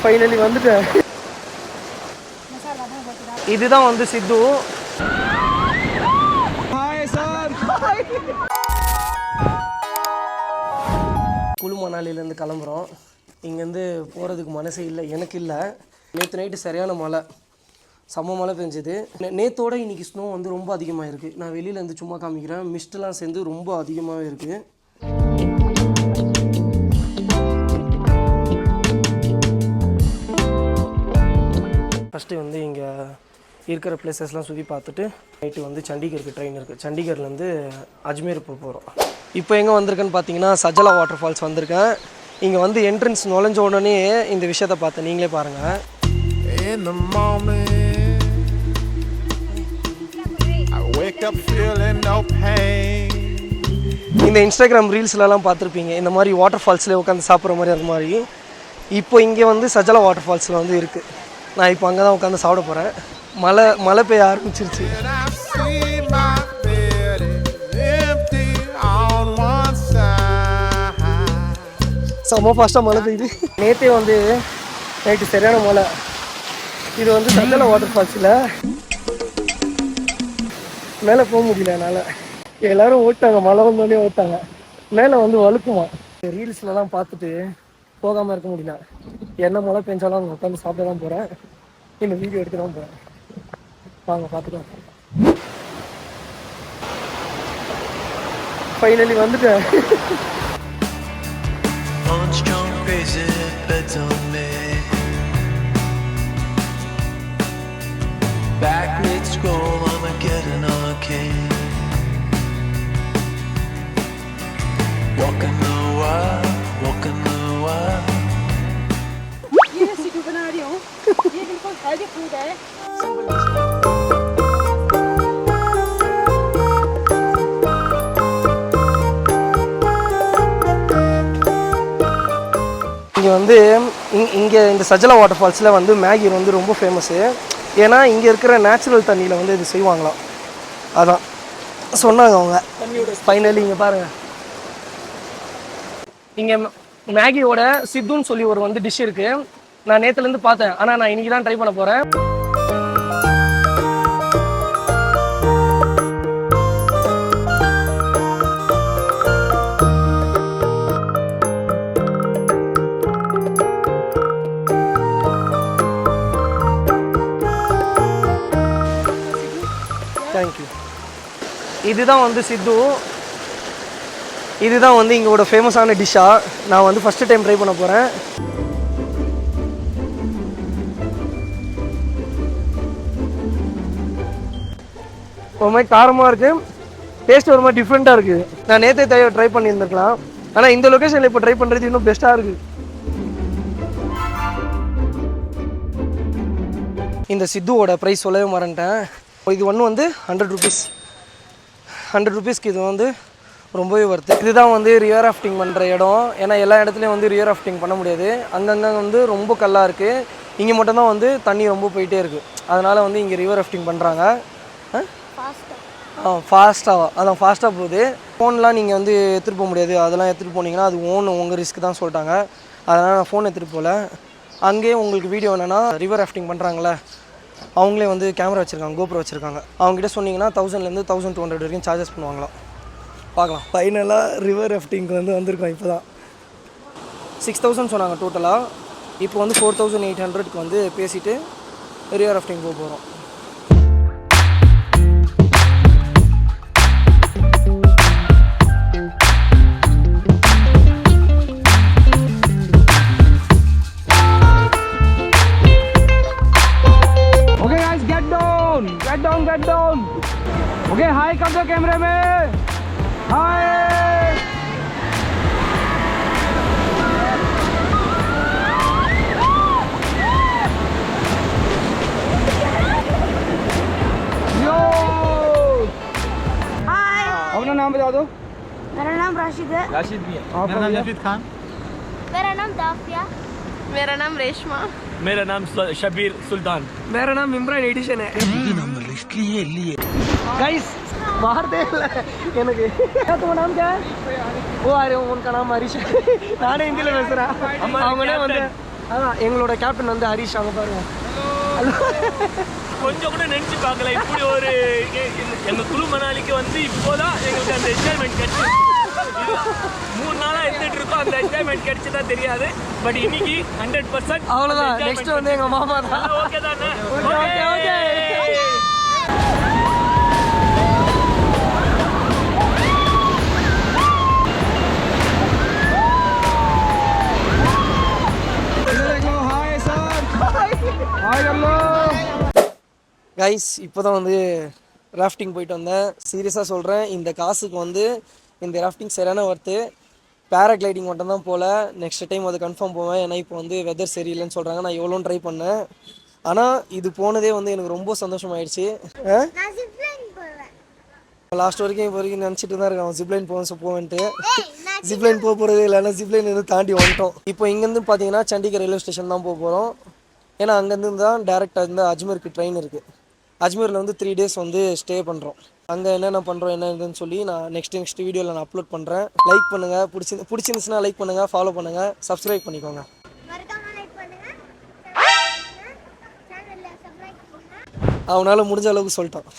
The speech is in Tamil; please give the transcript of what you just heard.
ஃபைனலி வந்துட்டேன். இதுதான் வந்து சித்து. குழு மணாலியிலேருந்து கிளம்புறோம். இங்கேருந்து போகிறதுக்கு மனசே இல்லை, எனக்கு இல்லை. நேற்று நைட்டு சரியான மழை, செம்ம மழை பெஞ்சுது. நேற்றோட இன்றைக்கி ஸ்னோ வந்து ரொம்ப அதிகமாக இருக்குது. நான் வெளியிலேருந்து சும்மா காமிக்கிறேன். மிஸ்டெலாம் சேர்ந்து ரொம்ப அதிகமாகவே இருக்குது. ஃபஸ்ட்டு வந்து இங்கே இருக்கிற பிளேசஸ்லாம் சுற்றி பார்த்துட்டு நைட்டு வந்து சண்டிகருக்கு ட்ரெயின் இருக்குது. சண்டிகர்லேருந்து அஜ்மீர் போகிறோம். இப்போ எங்கே வந்திருக்கேன்னு பார்த்தீங்கன்னா சஜலா வாட்டர் ஃபால்ஸ் வந்திருக்கேன். இங்கே வந்து என்ட்ரன்ஸ் நுழைஞ்ச உடனே இந்த விஷயத்தை பார்த்தேன், நீங்களே பாருங்கள். இந்த இன்ஸ்டாகிராம் ரீல்ஸ்லலாம் பார்த்துருப்பீங்க, இந்த மாதிரி வாட்டர் ஃபால்ஸில் உட்காந்து சாப்பிட்ற மாதிரி. அது மாதிரி இப்போ இங்கே வந்து சஜலா வாட்டர் ஃபால்ஸில் வந்து இருக்குது. நான் இப்போ அங்கே தான் உட்காந்து சாப்பிட போகிறேன். மழை பெய்ய ஆரம்பிச்சிருச்சு. செம்ம ஃபாஸ்ட்டாக மழை பெய்யுது. நேற்றே வந்து நைட்டு சரியான மழை. இது வந்து சஜலா வாட்டர் ஃபால்ஸில் மேலே போக முடியல என்னால். எல்லோரும் ஓட்டாங்க, மழை வந்தோடனே ஓட்டாங்க. மேலே வந்து வழுக்குமா. ரீல்ஸ்லலாம் பார்த்துட்டு போகாமல் இருக்க முடியல. என்ன மழை பெஞ்சாலும் அங்கே உட்காந்து சாப்பிட தான் போகிறேன். இந்த வீடியோ எடுத்து தான் போகிறேன். வாங்க பார்த்துக்கலாம். ஃபைனலி வந்துட்டேன். இங்கே வந்து இங்கே இந்த சஜலா வாட்டர் ஃபால்ஸில் வந்து மேகி வந்து ரொம்ப ஃபேமஸ்ஸு. ஏன்னா இங்கே இருக்கிற நேச்சுரல் தண்ணியில் வந்து இது செய்வாங்களாம், அதான் சொன்னாங்க அவங்க. ஃபைனலி இங்கே பாருங்கள், இங்கே மேகியோட சித்துன்னு சொல்லி ஒரு வந்து டிஷ் இருக்குது. நான் நேற்றுலேருந்து பார்த்தேன், ஆனால் நான் இன்றைக்கி தான் ட்ரை பண்ண போகிறேன். தேங்க்யூ. இதுதான் வந்து சித்து. இதுதான் வந்து இங்கோட ஃபேமஸான டிஷ்ஷாக. நான் வந்து ஃபஸ்ட்டு டைம் ட்ரை பண்ண போகிறேன். ஒரு மாதிரி காரமாக இருக்குது, டேஸ்ட் ஒரு மாதிரி டிஃப்ரெண்ட்டாக இருக்குது. நான் நேற்றே ட்ரை பண்ணியிருந்துருக்கலாம், ஆனால் இந்த லொக்கேஷனில் இப்போ ட்ரை பண்ணுறது இன்னும் பெஸ்ட்டாக இருக்குது. இந்த சித்துவோட ப்ரைஸ் சொல்லவே மறந்துட்டேன். இது ஒன்று வந்து 100 ருபீஸ். 100 ருபீஸ்க்கு இது வந்து ரொம்பவே வருது. இதுதான் வந்து ரிவர் ராஃப்டிங் பண்ணுற இடம். ஏன்னா எல்லா இடத்துலையும் வந்து ரிவர் ராஃப்டிங் பண்ண முடியாது. அங்கங்கே வந்து ரொம்ப கல்லாக இருக்குது. இங்கே மட்டும்தான் வந்து தண்ணி ரொம்ப போயிட்டே இருக்குது. அதனால் வந்து இங்கே ரிவர் ராஃப்டிங் பண்ணுறாங்க. ஃபாஸ்ட்டாக அதான் ஃபாஸ்ட்டாக போகுது. ஃபோன்லாம் நீங்கள் வந்து எடுத்துகிட்டு போக முடியாது. அதெல்லாம் எடுத்துகிட்டு போனீங்கன்னா அது உங்கள் ரிஸ்க் தான் சொல்லிட்டாங்க. அதனால் நான் ஃபோன் எடுத்துகிட்டு போகல. அங்கேயே உங்களுக்கு வீடியோ என்னென்னா ரிவர் ராஃப்டிங் பண்ணுறாங்களே, அவங்களே வந்து கேமரா வச்சுருக்காங்க, கோப்ரோ வச்சுருக்காங்க. அவங்ககிட்ட சொன்னீங்கன்னா 1000லேருந்து 1200 வரைக்கும் சார்ஜஸ் பண்ணுவாங்களாம். பார்க்கலாம். ஃபைனலாக ரிவர் ராஃப்டிங்க்கு வந்து வந்திருக்கோம். இப்போ தான் 6000 சொன்னாங்க டோட்டலாக. இப்போ வந்து 4800க்கு வந்து பேசிவிட்டு ரிவர் ராஃப்டிங் போக போகிறோம். Get down. Okay, hi कर दो कैमरे में. Hi. Yo. Hi. अपना नाम बता दो. मेरा नाम राशिद है. राशिद भी है. मेरा नाम जाफिद खान. मेरा नाम दाफिया. मेरा नाम रेशमा. मेरा नाम शबीर सुल्तान. मेरा नाम इमरान एडिशन है. गाइस बाहर देख ले எனக்கு. तुम्हारा नाम क्या है? वो आ रहे हो, उनका नाम हरीश है. நானே ஹிந்தில பேசுறேன். அவங்களே வந்து அதான் எங்களோட கேப்டன் வந்து ஹரிஷ் அங்கே பாருங்க. கொஞ்சம் கூட நினைச்சு பார்க்கல இப்படி ஒரு எங்க குழு மணாலிக்கு வந்து இப்போதான் எங்களுக்கு அந்த என்ஜாய்மெண்ட் கிடைச்சது. 3 நாளா இருந்துட்டு இருக்கோம், அந்த என்ஜாய்மெண்ட் கிடைச்சதா தெரியாது. பட் இன்னைக்கு 100% அவ்வளோதான். நெக்ஸ்ட் வந்து எங்கள் மாமா தான். ஓகே தானே? Okay okay. கைஸ் இப்போ தான் வந்து ராஃப்டிங் போயிட்டு வந்தேன். சீரியஸாக சொல்கிறேன், இந்த காசுக்கு வந்து இந்த ராஃப்டிங் சரியான ஒர்த்து. பேராகிளைடிங் மட்டும் தான் போகல, நெக்ஸ்ட் டைம் அது கன்ஃபார்ம் போவேன். ஏன்னா இப்போ வந்து வெதர் சரியில்லைன்னு சொல்கிறாங்க. நான் எவ்வளோ ட்ரை பண்ணேன், ஆனால் இது போனதே வந்து எனக்கு ரொம்ப சந்தோஷமாயிடுச்சு. லாஸ்ட் வரைக்கும் இப்போ வரைக்கும் நினச்சிட்டு தான் இருக்கேன் ஜிப்லைன் போவேன்ட்டு. ஜிப்லைன் போகிறதே இல்லை, ஆனால் ஜிப்லைன் எதுவும் தாண்டி வந்துட்டோம். இப்போ இங்கேருந்து பார்த்தீங்கன்னா சண்டிகர் ரயில்வே ஸ்டேஷன் தான் போக போகிறோம். ஏன்னா அங்கேருந்து தான் டேரெக்டாக இருந்து அஜ்மீருக்கு ட்ரெயின் இருக்குது. அஜ்மீரில் வந்து 3 days வந்து ஸ்டே பண்ணுறோம். அங்கே என்னென்ன பண்ணுறோம் என்னன்னு சொல்லி நான் நெக்ஸ்ட் வீடியோவில் நான் அப்லோட் பண்ணுறேன். லைக் பண்ணுங்கள், பிடிச்சிருந்துச்சுன்னா லைக் பண்ணுங்கள், ஃபாலோ பண்ணுங்கள், சப்ஸ்கிரைப் பண்ணிக்கோங்க. அவனால் முடிஞ்ச அளவுக்கு சொல்லிட்டான்.